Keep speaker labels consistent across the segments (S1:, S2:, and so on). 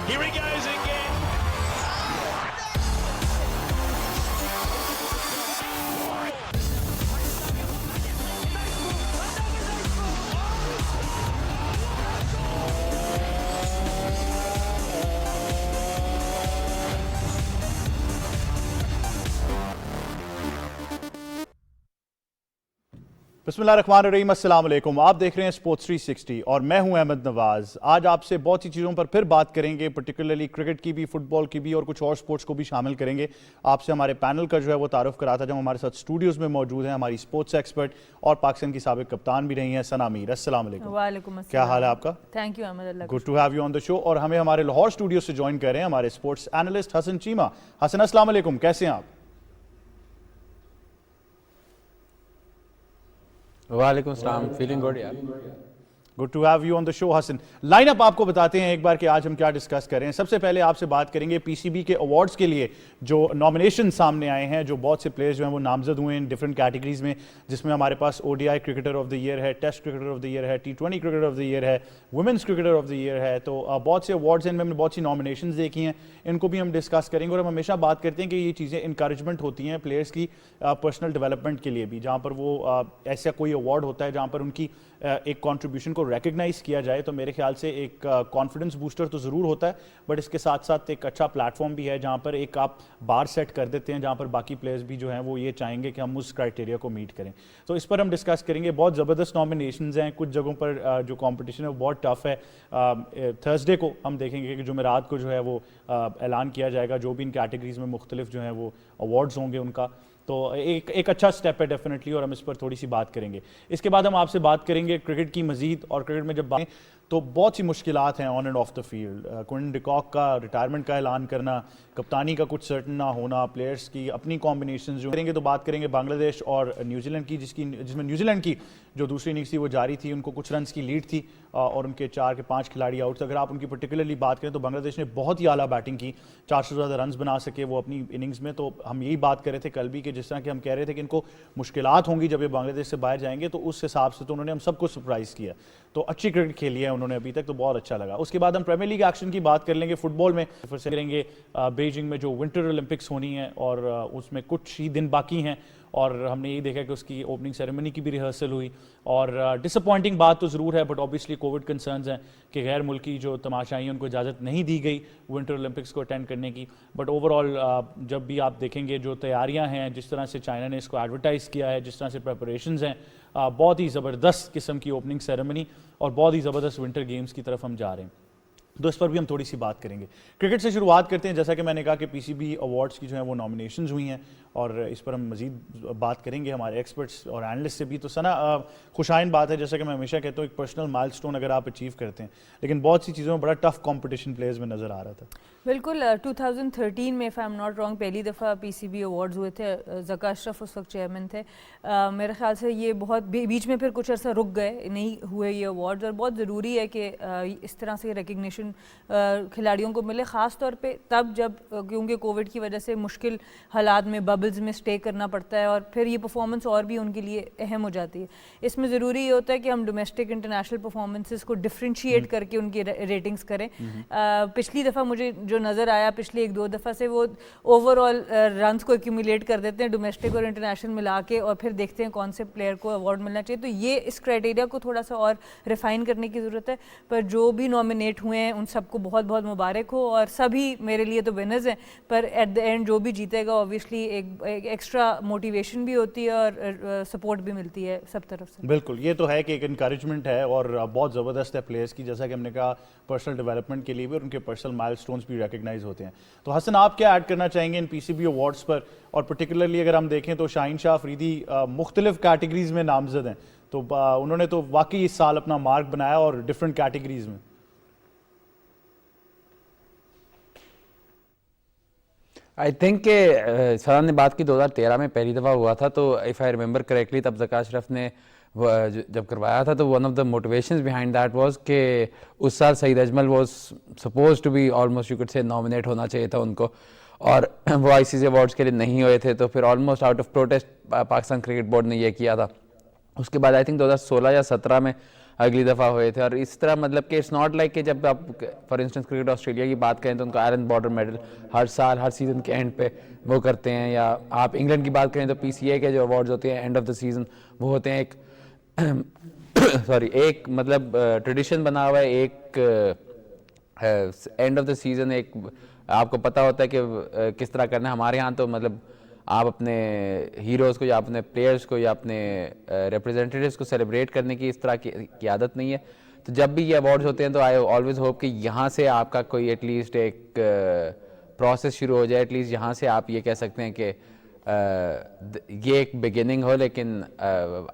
S1: Here he goes again.
S2: बिस्मिल्लाहिर्रहमानिर्रहीम, अस्सलाम वालेकुम। आप देख रहे हैं स्पोर्ट्स 360 और मैं हूं अहमद नवाज। आज आपसे बहुत सी चीज़ों पर फिर बात करेंगे, पर्टिकुलरली क्रिकेट की भी, फुटबॉल की भी और कुछ और स्पोर्ट्स को भी शामिल करेंगे। आपसे हमारे पैनल का जो है वो तारुफ कराता जब हमारे साथ स्टूडियोज़ में मौजूद हैं हमारी स्पोर्ट्स एक्सपर्ट और पाकिस्तान की साबिक कप्तान भी रही हैं सना मीर। अस्सलाम वालेकुम।
S3: वालेकुम अस्सलाम।
S2: क्या हाल है आपका?
S3: Thank you Ahmad.
S2: Good to have you on the show. और हमें हमारे लाहौर स्टूडियो से ज्वाइन कर रहे हैं हमारे स्पोर्ट्स एनालिस्ट हसन चीमा। हसन, अस्सलाम वालेकुम, कैसे हैं आप?
S4: वालेकुम सलाम, फीलिंग गुड यार।
S2: Good to have you on the show Hasan. Lineup आपको बताते हैं एक बार कि आज हम क्या डिस्कस करें। सबसे पहले आपसे बात करेंगे पीसीबी के अवार्ड्स के लिए जो नॉमिनेशन सामने आए हैं, जो बहुत से प्लेयर्स जो हैं वो नामजद हुए हैं डिफरेंट कैटेगरीज में, जिसमें हमारे पास ODI cricketer of the year है, test cricketer of the year है, T20 cricketer of the year है, women's cricketer of the year है। तो बहुत से अवार्ड्स हैं, इनमें हमने बहुत सी नॉमिनेशन देखी हैं, इनको भी हम डिस्कस करेंगे। और हम हमेशा बात करते हैं कि ये चीज़ें इंकरेजमेंट होती हैं प्लेयर्स की पर्सनल डेवलपमेंट के लिए भी, जहाँ पर वो ऐसा कोई अवार्ड होता है जहाँ पर उनकी एक कंट्रीब्यूशन को रिकग्नाइज किया जाए, तो मेरे ख्याल से एक कॉन्फिडेंस बूस्टर तो ज़रूर होता है, बट इसके साथ साथ एक अच्छा प्लेटफॉर्म भी है जहाँ पर एक आप बार सेट कर देते हैं, जहाँ पर बाकी प्लेयर्स भी जो हैं वो ये चाहेंगे कि हम उस क्राइटेरिया को मीट करें। तो इस पर हम डिस्कस करेंगे। बहुत ज़बरदस्त नॉमिनेशंस हैं, कुछ जगहों पर जो कॉम्पिटिशन है वो बहुत टफ है। थर्सडे को हम देखेंगे कि जुमेरात को जो है वो ऐलान किया जाएगा जो भी इन कैटेगरीज में मुख्तलिफ जो हैं वो अवार्ड्स होंगे उनका। तो एक अच्छा स्टेप है डेफिनेटली, और हम इस पर थोड़ी सी बात करेंगे। इसके बाद हम आपसे बात करेंगे क्रिकेट की मजीद, और क्रिकेट में जब बात तो बहुत सी मुश्किलात हैं on end of the field. Quinton de Kock का रिटायरमेंट का ऐलान करना, कप्तानी का कुछ सर्टन ना होना, प्लेयर्स की अपनी कॉम्बिनेशन जो करेंगे। तो बात करेंगे बांग्लादेश और न्यूजीलैंड की, जिसमें न्यूजीलैंड की जो दूसरी इनिंग्स थी वो जारी थी, उनको कुछ रन्स की लीड थी और उनके 4 के 5 खिलाड़ी आउट थे। अगर आप उनकी पर्टिकुलरली बात करें तो बांग्लादेश ने बहुत ही आला बैटिंग की, 400 से ज़्यादा रन्स बना सके वो अपनी इनिंग्स में। तो हम यही बात कर रहे थे कल भी कि जिस तरह कि हम कह रहे थे कि इनको मुश्किलात होंगी जब ये बांग्लादेश से बाहर जाएंगे, तो उस हिसाब से तो उन्होंने हम सबको सरप्राइज़ किया। तो अच्छी क्रिकेट खेली है उन्होंने अभी तक, तो बहुत अच्छा लगा। उसके बाद हम प्रीमियर लीग एक्शन की बात कर लेंगे। फुटबॉल में फिर से करेंगे बीजिंग में जो विंटर ओलंपिक्स होनी है, और उसमें कुछ ही दिन बाकी हैं, और हमने यही देखा कि उसकी ओपनिंग सेरेमनी की भी रिहर्सल हुई। और डिसअपॉइंटिंग बात तो ज़रूर है, बट ऑब्वियसली कोविड कंसर्न्स हैं कि गैर मुल्की जो तमाशाई हैं उनको इजाज़त नहीं दी गई विंटर ओलंपिक्स को अटेंड करने की। बट ओवरऑल जब भी आप देखेंगे जो तैयारियां हैं, जिस तरह से चाइना ने इसको एडवर्टाइज़ किया है, जिस तरह से प्रेपरेशंस हैं, बहुत ही ज़बरदस्त किस्म की ओपनिंग सेरेमनी और बहुत ही ज़बरदस्त विंटर गेम्स की तरफ हम जा रहे हैं। तो इस पर भी हम थोड़ी सी बात करेंगे। क्रिकेट से शुरुआत करते हैं। जैसा कि मैंने कहा कि पीसीबी अवार्ड्स की जो है वो नॉमिनेशंस हुई हैं, और इस पर हम मज़ीद बात करेंगे हमारे एक्सपर्ट्स और एनालिस्ट से भी। तो सना, खुशाइन बात है, जैसा कि मैं हमेशा कहता हूँ, एक पर्सनल माइलस्टोन अगर आप अचीव करते हैं, लेकिन बहुत सी चीज़ों में बड़ा टफ कॉम्पिटिशन प्लेयर्स में नज़र आ रहा था।
S3: बिल्कुल। 2013 में if I am not wrong पहली दफ़ा पीसीबी अवार्ड्स हुए थे। ज़का अशरफ उस वक्त चेयरमैन थे। मेरे ख्याल से ये बहुत बीच में फिर कुछ अर्सा रुक गए, नहीं हुए ये अवार्ड्स, और बहुत ज़रूरी है कि इस तरह से रिकग्निशन खिलाड़ियों को मिले, ख़ास तौर पे तब जब क्योंकि कोविड की वजह से मुश्किल हालात में बबल्स में स्टे करना पड़ता है, और फिर ये परफॉर्मेंस और भी उनके लिए अहम हो जाती है। इसमें ज़रूरी ये होता है कि हम डोमेस्टिक इंटरनेशनल परफॉर्मेंसेस को डिफ्रेंशिएट करके उनकी रेटिंग्स करें। पिछली दफ़ा मुझे जो नज़र आया पिछले 1-2 दफ़ा से, वो ओवरऑल रन्स को एक्यूमुलेट कर देते हैं डोमेस्टिक और इंटरनेशनल मिला के, और फिर देखते हैं कौन से प्लेयर को अवार्ड मिलना चाहिए। तो ये इस क्राइटेरिया को थोड़ा सा और रिफाइन करने की ज़रूरत है। पर जो भी नॉमिनेट हुए हैं उन सबको बहुत बहुत मुबारक हो, और सभी मेरे लिए तो विनर्स हैं, पर एट द एंड जो भी जीतेगा ऑब्वियसली एक एक्स्ट्रा मोटिवेशन भी होती है और सपोर्ट भी मिलती है सब तरफ से।
S2: बिल्कुल, ये तो है कि एक इंकरेजमेंट है और बहुत ज़बरदस्त है प्लेयर्स की, जैसा कि हमने कहा पर्सनल डेवलपमेंट के लिए भी, और उनके पर्सनल माइलस्टोन्स भी रिकग्नाइज होते हैं। तो हसन, आप क्या ऐड करना चाहेंगे इन पीसीबी अवार्ड्स पर? और पर्टिकुलरली अगर हम देखें तो शाहीन शाह अफरीदी मुख्तलिफ कैटेगरीज में नामजद हैं, तो उन्होंने तो वाकई इस साल अपना मार्क बनाया और डिफरेंट कैटेगरीज में।
S4: आई थिंक के सरान ने बात की 2013 में पहली दफ़ा हुआ था, तो इफ़ आई रिमेंबर करेक्टली तब ज़का अशरफ ने जब करवाया था, तो one of the motivations behind that was कि उस साल Saeed Ajmal was suppose to be almost you could say nominate होना चाहिए था उनको, और वो आईसीसी अवार्ड्स के लिए नहीं हुए थे, तो फिर almost out of protest Pakistan cricket board ने ये किया था। उसके बाद आई थिंक 2016 या 17 में अगली दफ़ा हुए थे। और इस तरह मतलब कि इट्स नॉट लाइक कि जब आप फॉर इंस्टेंस क्रिकेट ऑस्ट्रेलिया की बात करें तो उनको आयरन बॉर्डर मेडल हर साल हर सीज़न के एंड पे वो करते हैं, या आप इंग्लैंड की बात करें तो PCA के जो अवार्ड्स होते हैं एंड ऑफ द सीज़न वो होते हैं एक सॉरी एक मतलब ट्रेडिशन बना हुआ है, एक एंड ऑफ द सीज़न एक आपको पता होता है कि किस तरह करना है। हमारे यहाँ तो मतलब आप अपने हीरोज़ को या अपने प्लेयर्स को या अपने रिप्रेजेंटेटिव्स को सेलिब्रेट करने की इस तरह की आदत नहीं है। तो जब भी ये अवार्ड्स होते हैं तो आई ऑलवेज होप कि यहाँ से आपका कोई एटलीस्ट एक प्रोसेस शुरू हो जाए, एटलीस्ट यहाँ से आप ये कह सकते हैं कि ये एक बिगिनिंग हो। लेकिन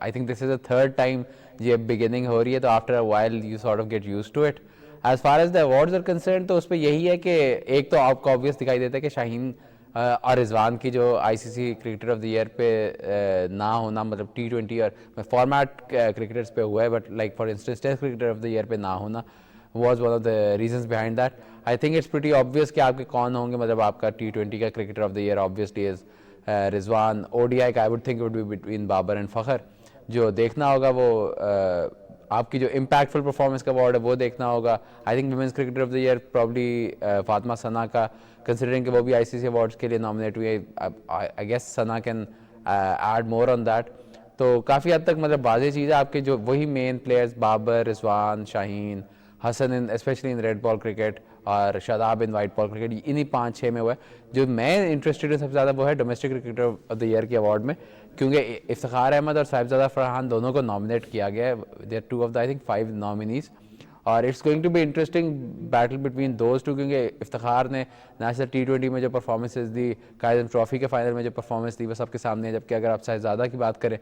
S4: I think this is the third time ये बिगिनिंग हो रही है, तो after a while you sort of get used to it. As far as the awards are concerned तो उस पर यही है कि एक तो आपको ऑब्वियस दिखाई देता है कि शाहीन और रिजवान की जो ICC cricketer of the year पे ना होना, मतलब T20 और फॉर्मेट क्रिकेटर्स पे हुआ है, but like for instance test cricketer of the year पे ना होना was one of the reasons behind that. I think it's pretty obvious कि आपके कौन होंगे, मतलब आपका T20 का cricketer of the year obviously is Rizwan. ODI का I would think it would be between Babar and Fakhar. जो देखना होगा वो आपकी जो इम्पैक्टफुल परफॉर्मेंस का अवार्ड है वो देखना होगा। I think women's cricketer of the year probably Fatima Sana का, कंसिडरिंग कि वो भी ICC अवार्ड्स के लिए नॉमिनेट हुई है, I guess Sana can add more on that. तो काफ़ी हद तक मतलब वाज़ेह चीज़ है, आपके जो वही main players Babar, Rizwan, Shaheen, Hasan in specially in red ball cricket और Shadab in white ball cricket, इन्हीं 5-6 में हुआ है। जो मैं इंटरेस्टेड हूँ सबसे ज़्यादा वो है domestic cricketer of the year के अवार्ड में, क्योंकि इफ्तिखार अहमद और साहिबजादा फरहान दोनों को नॉमिनेट किया गया है। They are 2 of the I think 5 nominees, और it's going to be interesting battle between those two, क्योंकि इफ्तिखार ने नेशनल T20 में जो परफॉर्मेंसेज दी, कायदम ट्रॉफी के फाइनल में जो परफॉर्मेंस दी वो सबके सामने है। जबकि अगर आप साहिबजादा की बात करें,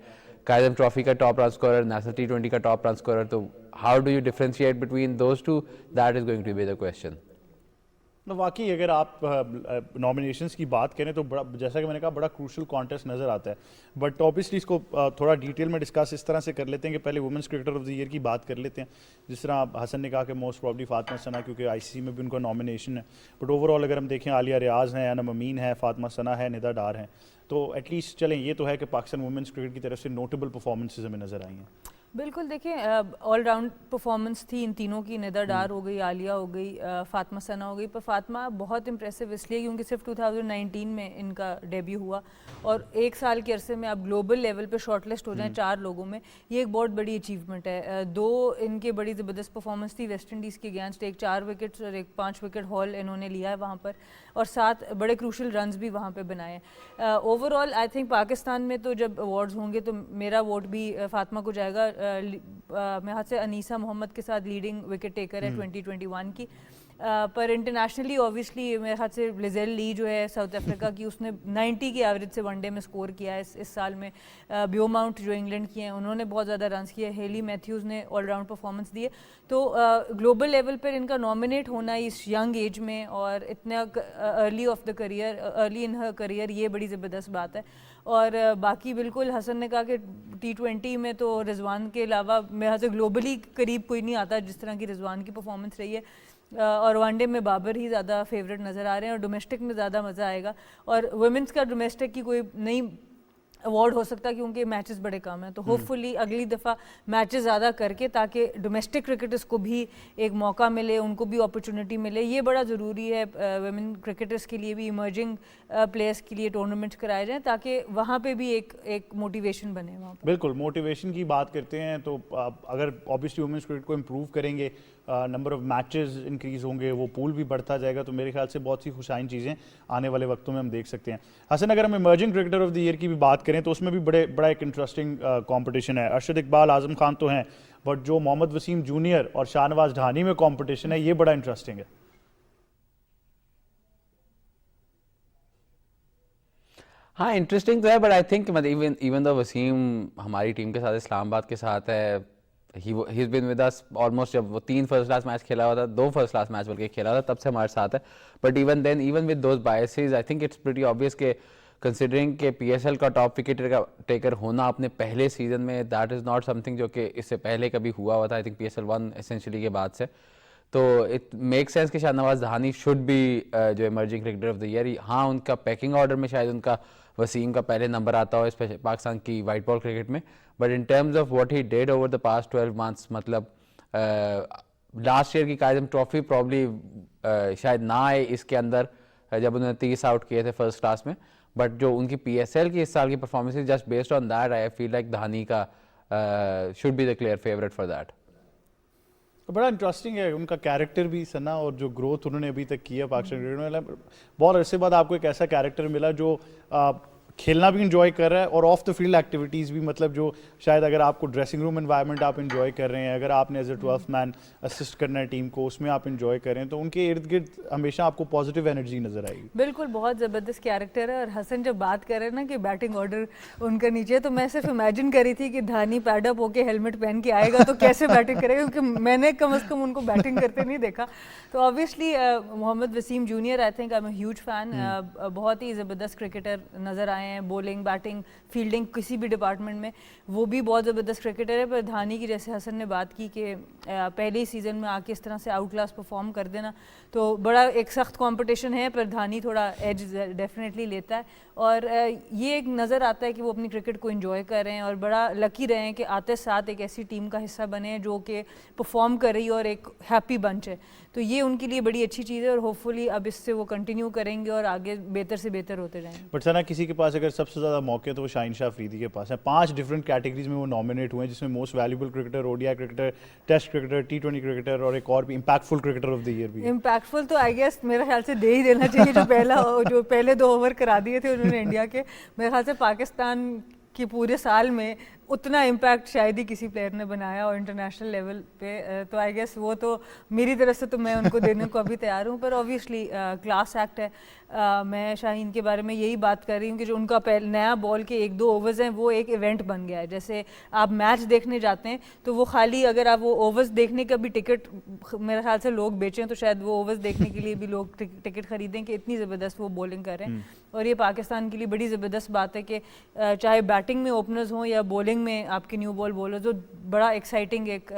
S4: कायदम ट्रॉफी का top run scorer, national T20 का टॉप रन स्कोरर, तो how do you differentiate between those two, that is going to be the question.
S2: वाकई अगर आप नॉमिनेशंस की बात करें तो बड़ा, जैसा कि मैंने कहा, बड़ा क्रूशल कॉन्टेस्ट नज़र आता है। बट ऑब्वियसली इसको थोड़ा डिटेल में डिस्कस इस तरह से कर लेते हैं कि पहले women's cricketer of the year की बात कर लेते हैं। जिस तरह हसन ने कहा कि मोस्ट प्रॉब्ली फातिमा सना, क्योंकि ICC में भी उनका नॉमिनेशन है। बट ओवरऑल अगर हम देखें, आलिया रियाज हैं, अनम अमीन है, फातिमा सना है, निदा डार हैं, तो एटलीस्ट चलें ये तो है कि पाकिस्तान वुमेंस क्रिकेट की तरफ से नोटेबल परफॉर्मेंसेज हमें नज़र आई हैं।
S3: बिल्कुल, देखें ऑल राउंड परफॉर्मेंस थी इन तीनों की। निदा डार हो गई, आलिया हो गई, फातिमा सना हो गई। पर फातिमा बहुत इंप्रेसिव इसलिए क्योंकि सिर्फ 2019 में इनका डेब्यू हुआ, और एक साल के अरसे में अब ग्लोबल लेवल पे शॉर्टलिस्ट हो जाएं 4 लोगों में, ये एक बहुत बड़ी अचीवमेंट है। 2 इनके बड़ी ज़बरदस्त परफॉर्मेंस थी वेस्ट इंडीज़ के अगेंस्ट, एक 4 विकेट्स और एक 5 विकेट हॉल इन्होंने लिया है वहाँ पर, और 7 बड़े क्रूशल रन्स भी वहाँ पे बनाए। ओवरऑल आई थिंक पाकिस्तान में तो जब अवार्ड्स होंगे तो मेरा वोट भी फातिमा को जाएगा। मेरे हाथ से अनीसा मोहम्मद के साथ लीडिंग विकेट टेकर है 2021 की। पर इंटरनेशनली ऑब्वियसली मेरे हाथ से लिजेल ली जो है साउथ अफ्रीका की, उसने 90 की एवरेज से वनडे में स्कोर किया है इस साल में। ब्यो माउंट जो इंग्लैंड की हैं उन्होंने बहुत ज़्यादा रन्स किए। हेली मैथ्यूज़ ने ऑलराउंड परफॉर्मेंस दी है। तो ग्लोबल लेवल पर इनका नॉमिनेट होना इस यंग एज में और इतना early of the career, early in her career, ये बड़ी ज़बरदस्त बात है। और बाकी बिल्कुल हसन ने कहा कि T20 में तो रिजवान के अलावा मेरे हाथ से ग्लोबली करीब कोई नहीं आता जिस तरह की रिजवान की परफॉर्मेंस रही है। और वनडे में बाबर ही ज़्यादा फेवरेट नज़र आ रहे हैं, और डोमेस्टिक में ज़्यादा मज़ा आएगा। और वुमेंस का डोमेस्टिक की कोई नई अवार्ड हो सकता है क्योंकि मैचेस बड़े कम हैं। तो होपफुली अगली दफ़ा मैचेस ज़्यादा करके ताकि डोमेस्टिक क्रिकेटर्स को भी एक मौका मिले, उनको भी अपॉर्चुनिटी मिले, ये बड़ा ज़रूरी है। वुमेन क्रिकेटर्स के लिए भी, इमर्जिंग प्लेयर्स के लिए टूर्नामेंट्स कराए जाएँ ताकि वहाँ पे भी एक मोटिवेशन बने वहाँ पर।
S2: बिल्कुल, मोटिवेशन की बात करते हैं तो अगर ऑब्वियसली वुमेन्स क्रिकेट को इम्प्रूव करेंगे, नंबर ऑफ मैचेस इंक्रीज़ होंगे, वो पूल भी बढ़ता जाएगा, तो मेरे ख्याल से बहुत सी खुशाइन चीज़ें आने वाले वक्तों में हम देख सकते हैं। हसन, अगर हम emerging cricketer of the year की भी बात करें तो उसमें भी बड़ा एक इंटरेस्टिंग कंपटीशन है। अरशद इकबाल, आजम खान तो हैं, बट जो मोहम्मद वसीम जूनियर और शाहनवाज ढानी में कंपटीशन है, ये बड़ा इंटरेस्टिंग है।
S4: हाँ, इंटरेस्टिंग तो है, बट आई थिंक मतलब इवन दो वसीम हमारी टीम के साथ इस्लामाबाद के साथ है, he's been with us almost, जब वो 3 फर्स्ट क्लास मैच खेला हुआ था, 2 फर्स्ट क्लास मैच बल्कि खेला हुआ था, तब से हमारे साथ है। But even then, even with those biases, I think it's pretty obvious के कंसिडरिंग के PSL का टॉप विकेट टेकर होना अपने पहले सीजन में, दैट इज़ नॉट समथिंग जो कि इससे पहले कभी हुआ था। आई थिंक PSL 1 एसेंशियली के बाद से, तो इट मेक सेंस कि शाहनवाज दहानी शुड बी जो emerging cricketer of the year. हाँ, उनका पैकिंग ऑर्डर में शायद उनका वसीम का पहले नंबर आता हो पाकिस्तान की वाइट बॉल क्रिकेट में, but in terms of what he did over the past 12 months, मतलब लास्ट ईयर की कायदम ट्रॉफी प्रॉब्ली शायद ना आए इसके अंदर जब उन्होंने 30 आउट किए थे फर्स्ट क्लास में, बट जो उनकी PSL की इस साल की performance just based on that I feel like Dhani का should be the clear favourite for that.
S2: बड़ा इंटरेस्टिंग है उनका कैरेक्टर भी सना, और जो ग्रोथ उन्होंने अभी तक किया पाकिस्तान क्रिकेट में, बहुत अरसे बाद आपको एक ऐसा कैरेक्टर मिला जो खेलना भी इंजॉय कर रहा है और ऑफ द फील्ड एक्टिविटीज़ भी, मतलब जो शायद अगर आपको ड्रेसिंग रूम एनवायरनमेंट आप इंजॉय कर रहे हैं, अगर आपने as a 12th man assist करना है टीम को, उसमें आप इंजॉय कर रहे हैं, तो उनके इर्द गिर्द हमेशा आपको पॉजिटिव एनर्जी नजर आएगी।
S3: बिल्कुल, बहुत ज़बरदस्त कैरेक्टर है। और हसन जब बात कर रहे हैं ना कि बैटिंग ऑर्डर उनका नीचे है, तो मैं सिर्फ इमेजिन करी थी कि धानी पैडअप होके हेलमेट पहन के आएगा तो कैसे बैटिंग करेगा, क्योंकि मैंने कम से कम उनको बैटिंग करते नहीं देखा। तो obviously Mohammad Wasim junior, I think I am a huge fan, बहुत ही ज़बरदस्त क्रिकेटर नज़र आए हैं, बॉलिंग बैटिंग फील्डिंग किसी भी डिपार्टमेंट में वो भी बहुत ज़बरदस्त क्रिकेटर है। पर धानी की जैसे हसन ने बात की कि पहले ही सीज़न में आके इस तरह से आउट क्लास परफॉर्म कर देना, तो बड़ा एक सख्त कंपटीशन है, पर धानी थोड़ा एज डेफिनेटली लेता है। और ये एक नज़र आता है कि वो अपनी क्रिकेट को एंजॉय कर रहे हैं और बड़ा लकी रहे हैं कि आते साथ एक ऐसी टीम का हिस्सा बने हैं जो कि परफॉर्म कर रही है और एक हैप्पी बंच है। तो ये उनके लिए बड़ी अच्छी चीज़ है और होपफुली अब इससे वो कंटिन्यू करेंगे और आगे बेहतर से बेहतर होते जाएंगे।
S2: बट सना, किसी के पास अगर सबसे ज़्यादा मौके तो वो शाहीन शाह अफरीदी के पास है। 5 डिफरेंट कैटेगरीज में वो नॉमिनेट हुए हैं, जिसमें most valuable cricketer, ODI cricketer, test cricketer, T20 cricketer और एक और भी impactful cricketer of the year भी है।
S3: इम्पैक्टफुल तो आई गेस मेरे ख्याल से दे ही देना चाहिए, जो पहले 2 ओवर करा दिए थे उन्होंने इंडिया के। मेरे ख्याल से पाकिस्तान के पूरे साल में उतना इम्पैक्ट शायद ही किसी प्लेयर ने बनाया और इंटरनेशनल लेवल पे, तो आई गेस वो तो मेरी तरफ से तो मैं उनको देने को अभी तैयार हूँ। पर ऑब्वियसली क्लास एक्ट है। मैं शाहीन के बारे में यही बात कर रही हूँ कि जो उनका नया बॉल के 1-2 ओवर्स हैं वो एक इवेंट बन गया है। जैसे आप मैच देखने जाते हैं तो वो खाली अगर आप वो ओवर्स देखने का भी टिकट मेरे ख्याल से लोग बेचें तो शायद वो ओवर्स देखने के लिए भी लोग टिकट खरीदें कि इतनी ज़बरदस्त वो बॉलिंग कर रहे हैं। और ये पाकिस्तान के लिए बड़ी ज़बरदस्त बात है कि चाहे बैटिंग में ओपनर्स हों या बॉलिंग में आपके न्यू बॉल बॉलर, जो बड़ा एक्साइटिंग एक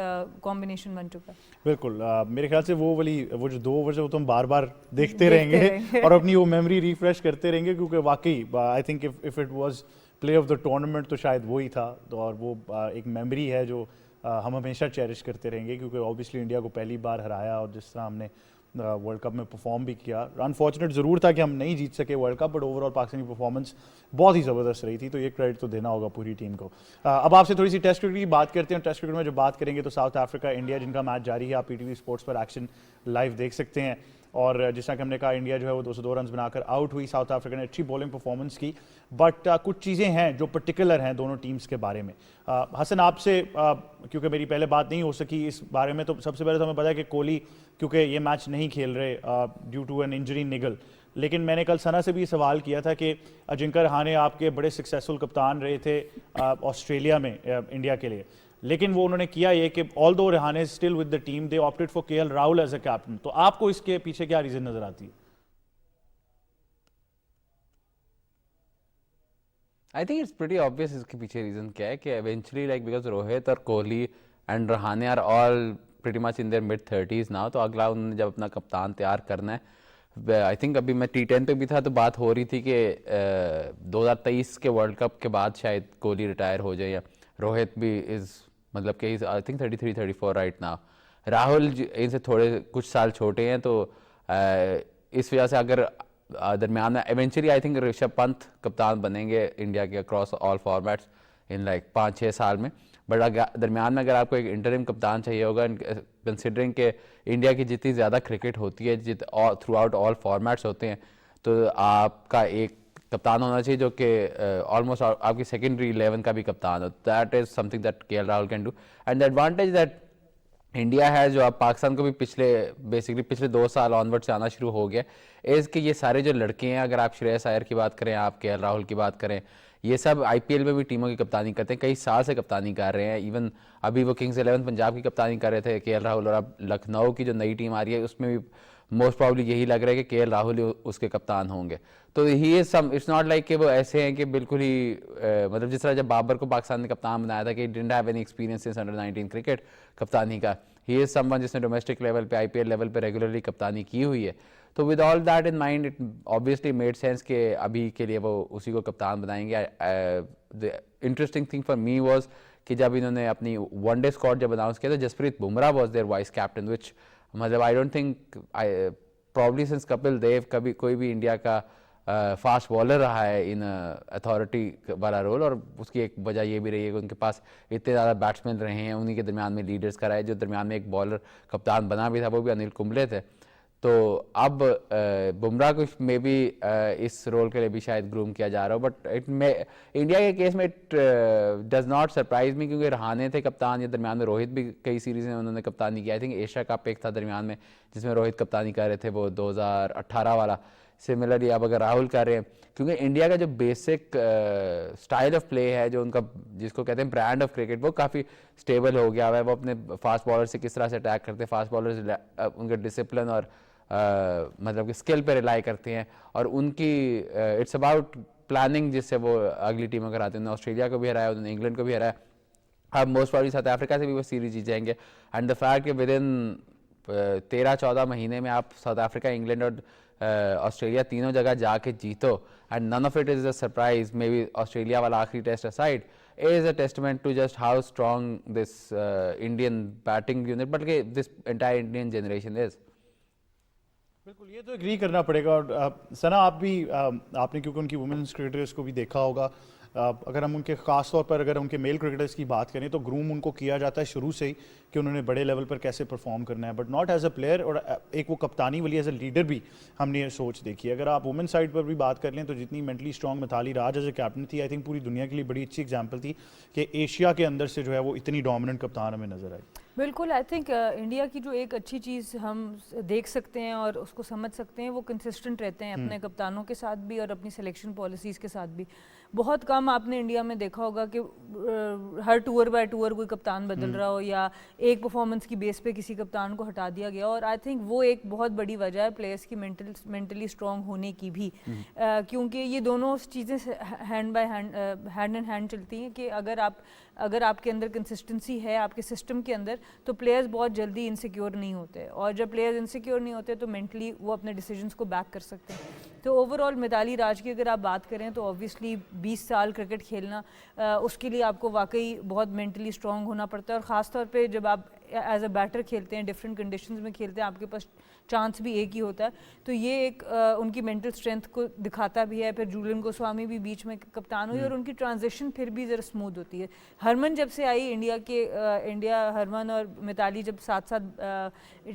S3: कॉम्बिनेशन बन चुका है।
S2: बिल्कुल, मेरे ख्याल से वो जो 2 ओवर है वो तो हम बार बार देखते रहेंगे और अपनी वो मेमोरी रिफ्रेश करते रहेंगे, क्योंकि वाकई I think if it was play of the tournament तो शायद वो ही था। तो और वो एक मेमोरी है जो हम हमेशा चेरिश करते रहेंगे, क्योंकि ऑब्वियसली इंडिया को पहली बार हराया और जिस तरह हमने वर्ल्ड कप में परफॉर्म भी किया। अनफॉर्चुनेट ज़रूर था कि हम नहीं जीत सके world cup, but overall Pakistani performance बहुत ही ज़बरदस्त रही थी, तो ये क्रेडिट तो देना होगा पूरी टीम को। अब आपसे थोड़ी सी टेस्ट क्रिकेट की बात करते हैं। टेस्ट क्रिकेट में जब बात करेंगे तो साउथ अफ्रीका इंडिया जिनका मैच जारी है, आप PTV स्पोर्ट्स पर एक्शन लाइव देख सकते हैं। और जिस तरह कि हमने कहा, इंडिया जो है वो 202 रन बनाकर आउट हुई। साउथ अफ्रीका ने अच्छी बॉलिंग परफॉर्मेंस की, बट कुछ चीज़ें हैं जो पर्टिकुलर हैं दोनों टीम्स के बारे में। हसन, आपसे क्योंकि मेरी पहले बात नहीं हो सकी इस बारे में, तो सबसे पहले तो हमें पता है कि कोहली क्योंकि ये मैच नहीं खेल रहे ड्यू टू एन इंजरी निगल, लेकिन मैंने कल सना से भी सवाल किया था कि अजिंक्य रहाणे आपके बड़े सक्सेसफुल कप्तान रहे थे ऑस्ट्रेलिया में इंडिया के लिए, लेकिन वो उन्होंने किया ये कि although Rahane still with the team, they opted for KL Rahul as a captain. तो आपको इसके पीछे क्या रीजन नजर आती है?
S4: I think it's pretty obvious इसके पीछे रीजन क्या है कि एवेंचुअली लाइक बिकॉज रोहित और Kohli and Rahane are all pretty much in their mid 30s now, तो अगला उन्होंने जब अपना कप्तान तैयार करना है। आई थिंक अभी मैं T10 पे भी था तो बात हो रही थी कि 2023 के वर्ल्ड कप के बाद शायद कोहली रिटायर हो जाए, या रोहित भी इज मतलब कि I think 33-34 right now. Rahul इनसे थोड़े कुछ साल छोटे हैं, तो इस वजह से अगर दरमियान में eventually I think Rishabh Pant कप्तान बनेंगे इंडिया के across all formats in like 5-6 साल में। बट दरमियान में अगर आपको एक इंटरिम कप्तान चाहिए होगा, कंसिडरिंग कि इंडिया की जितनी ज़्यादा क्रिकेट होती है, थ्रू आउट ऑल फॉर्मेट्स होते हैं, तो आपका एक कप्तान होना चाहिए जो कि ऑलमोस्ट आपकी सेकेंडरी 11 का भी कप्तान हो। That is something that KL Rahul can do, and the advantage that India है जो अब पाकिस्तान को भी पिछले 2 साल ऑनवर्ड से आना शुरू हो गया, इज़ कि ये सारे जो लड़के हैं, अगर आप श्रेयस अय्यर की बात करें, आप KL राहुल की बात करें, ये सब IPL में भी टीमों की कप्तानी करते हैं, कई साल से कप्तानी कर रहे हैं। इवन अभी वो किंग्स 11 पंजाब की कप्तानी कर रहे थे KL राहुल, और अब लखनऊ की जो नई टीम आ रही है उसमें भी मोस्ट प्रॉब्ली यही लग रहा है कि KL राहुल उसके कप्तान होंगे। तो he is some, it's not like कि वो ऐसे हैं कि बिल्कुल ही मतलब जिस तरह जब बाबर को पाकिस्तान ने कप्तान बनाया था कि didn't have any experience in under 19 cricket कप्तानी का, ही इज समवन जिसने डोमेस्टिक लेवल पे IPL लेवल पे रेगुलरली कप्तानी की हुई है। तो with all that in mind it obviously made sense कि अभी के लिए वो उसी को कप्तान बनाएंगे। The interesting thing for me was कि जब इन्होंने अपनी वनडे स्क्वाड जब अनाउंस किया तो Jasprit Bumrah was their vice captain, which मतलब I don't think probably since Kapil Dev कभी कोई भी इंडिया का फास्ट बॉलर रहा है इन अथॉरिटी वाला रोल, और उसकी एक वजह ये भी रही है कि उनके पास इतने ज़्यादा बैट्समैन रहे हैं, उन्हीं के दरमियान में लीडर्स का रहा है। जो दरमियान में एक बॉलर कप्तान बना भी था वो भी अनिल कुंबले थे। तो अब बुमराह को मे बी इस रोल के लिए भी शायद ग्रूम किया जा रहा हो, बट इट में इंडिया के केस में it does not surprise me, क्योंकि रहाने थे कप्तान, या दरमियान में रोहित भी कई सीरीज़ में उन्होंने कप्तानी किया। आई थिंक एशिया कप एक था दरमियान में जिसमें रोहित कप्तानी कर रहे थे, वो 2018 वाला। सिमिलरली अब अगर राहुल कर रहे हैं, क्योंकि इंडिया का जो बेसिक स्टाइल ऑफ प्ले है, जो उनका जिसको कहते हैं ब्रांड ऑफ क्रिकेट, वो काफ़ी स्टेबल हो गया हुआ है। वो अपने फास्ट बॉलर से किस तरह से अटैक करते हैं, फास्ट बॉलर उनके डिसिप्लिन और मतलब कि स्किल पे रिलाई करते हैं, और उनकी इट्स अबाउट प्लानिंग जिससे वो अगली टीमों को हराते हैं। ऑस्ट्रेलिया को भी हराया, उन्होंने इंग्लैंड को भी हराया, अब मोस्ट प्रॉब्ली साउथ अफ्रीका से भी वो सीरीज जीत जाएंगे। एंड द फैक्ट कि विद इन 13-14 महीने में आप साउथ अफ्रीका, इंग्लैंड और ऑस्ट्रेलिया तीनों जगह जाके जीतो, and none of it is a surprise, maybe Australia वाला आखिरी test aside, is a testament to just how strong this Indian batting unit, but this entire Indian generation is.
S2: बिल्कुल, ये तो एग्री करना पड़ेगा। और सना आप भी आपने क्योंकि उनकी वुमेन्स क्रिकेटर्स को भी देखा होगा, अगर हम उनके ख़ास तौर पर अगर उनके मेल क्रिकेटर्स की बात करें तो ग्रूम उनको किया जाता है शुरू से ही कि उन्होंने बड़े लेवल पर कैसे परफॉर्म करना है, but not as a player, और एक वो कप्तानी वाली एज अ लीडर भी हमने ये सोच देखी है। अगर आप वुमेन साइड पर भी बात कर लें तो जितनी mentally strong Mithali Raj as a captain थी, आई थिंक पूरी दुनिया के लिए बड़ी अच्छी एग्जाम्पल थी कि एशिया के अंदर से जो है वो इतनी डोमिनेंट कप्तान हमें नजर आई।
S3: बिल्कुल, आई थिंक इंडिया की जो एक अच्छी चीज़ हम देख सकते हैं और उसको समझ सकते हैं, वो कंसिस्टेंट रहते हैं अपने कप्तानों के साथ भी और अपनी सिलेक्शन पॉलिसीज़ के साथ भी। बहुत कम आपने इंडिया में देखा होगा कि हर टूर बाय टूर कोई कप्तान बदल रहा हो या एक परफॉर्मेंस की बेस पे किसी कप्तान को हटा दिया गया, और आई थिंक वो एक बहुत बड़ी वजह है प्लेयर्स की मेंटली स्ट्रॉन्ग होने की भी, क्योंकि ये दोनों चीज़ें हैंड इन हैंड चलती हैं कि अगर आपके अंदर कंसिस्टेंसी है आपके सिस्टम के अंदर, तो प्लेयर्स बहुत जल्दी इनसिक्योर नहीं होते, और जब प्लेयर्स इनसिक्योर नहीं होते तो मेंटली वो अपने डिसीजंस को बैक कर सकते हैं। तो ओवरऑल मिताली राज की अगर आप बात करें तो ऑब्वियसली 20 साल क्रिकेट खेलना, उसके लिए आपको वाकई बहुत मेंटली स्ट्रॉन्ग होना पड़ता है, और ख़ास तौर पे जब आप एज अ बैटर खेलते हैं, डिफरेंट कंडीशंस में खेलते हैं, आपके पास चांस भी एक ही होता है, तो ये एक उनकी मेंटल स्ट्रेंथ को दिखाता भी है। फिर जूलियन गोस्वामी भी बीच में कप्तान हुई और उनकी ट्रांजिशन फिर भी ज़रा स्मूथ होती है। हरमन जब से आई इंडिया हरमन और मिताली जब साथ साथ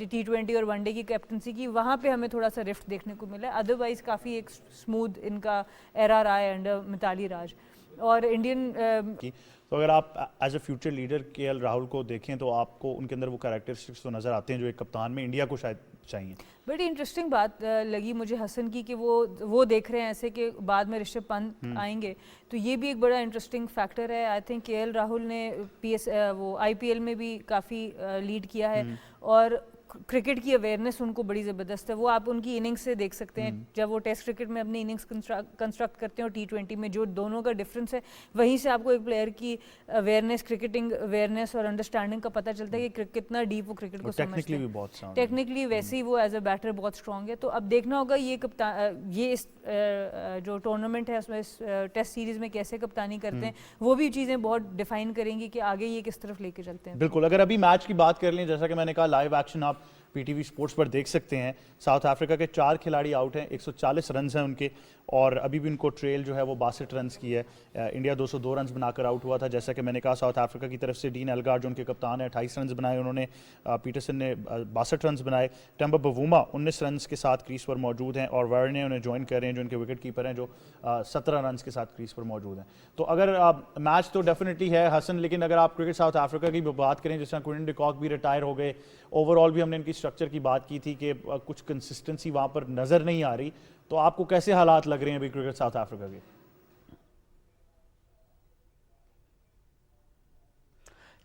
S3: T20 और वनडे की कैप्टनसी की, वहाँ पे हमें थोड़ा सा रिफ्ट देखने को मिला, अदरवाइज़ काफ़ी एक स्मूथ इनका एरा रहा है अंडर मिताली राज। और इंडियन
S2: तो अगर आप as a future leader KL Rahul को देखें तो आपको उनके अंदर वो कैरेक्टरिस्टिक्स तो नज़र आते हैं जो एक कप्तान में इंडिया को शायद चाहिए।
S3: बड़ी इंटरेस्टिंग बात लगी मुझे हसन की कि वो देख रहे हैं ऐसे कि बाद में ऋषभ पंत आएंगे, तो ये भी एक बड़ा इंटरेस्टिंग फैक्टर है। आई थिंक केएल राहुल ने वो आईपीएल में भी काफ़ी लीड किया है, और क्रिकेट की अवेयरनेस उनको बड़ी ज़बरदस्त है। वो आप उनकी इनिंग्स से देख सकते हैं, जब वो टेस्ट क्रिकेट में अपनी इनिंग्स कंस्ट्रक्ट करते हैं और T20 में जो दोनों का डिफरेंस है, वहीं से आपको एक प्लेयर की अवेयरनेस, क्रिकेटिंग अवेयरनेस और अंडरस्टैंडिंग का पता चलता है कि कितना डीप वो क्रिकेट को समझते हैं।
S2: भी बहुत sound है।
S3: टेक्निकली वैसे ही वो एज अ बैटर बहुत स्ट्रॉन्ग है। तो अब देखना होगा ये इस जो टूर्नामेंट है उसमें टेस्ट सीरीज़ में कैसे कप्तानी करते हैं, वो भी चीज़ें बहुत डिफाइन करेंगी कि आगे ये किस तरफ लेके चलते हैं।
S2: बिल्कुल, अगर अभी मैच की बात कर लें, जैसा कि मैंने कहा लाइव एक्शन आप पीटीवी स्पोर्ट्स पर देख सकते हैं। साउथ अफ्रीका के 4 खिलाड़ी आउट हैं, 140 रन हैं उनके, और अभी भी उनको ट्रेल जो है वो 62 रन की है। इंडिया 202 रन बनाकर आउट हुआ था। जैसा कि मैंने कहा साउथ अफ्रीका की तरफ से डीन एल्गार जो उनके कप्तान है 28 रन बनाए उन्होंने, पीटरसन ने 62 रन बनाए, टेम्बा बवूमा 19 रन के साथ क्रीज पर मौजूद हैं, और वर्ने उन्हें ज्वाइन कर रहे हैं जो उनके विकेट कीपर हैं जो 17 रन के साथ क्रीज पर मौजूद हैं। तो अगर मैच तो डेफिनेटली है हसन, लेकिन अगर आप क्रिकेट साउथ अफ्रीका की बात करें, जिस तरह क्विंटन डी कॉक भी रिटायर हो गए, ओवरऑल भी हमने इनकी स्ट्रक्चर की बात की थी कि कुछ कंसिस्टेंसी वहाँ पर नज़र नहीं आ रही, तो आपको कैसे हालात लग रहे हैं अभी क्रिकेट साउथ अफ्रीका के?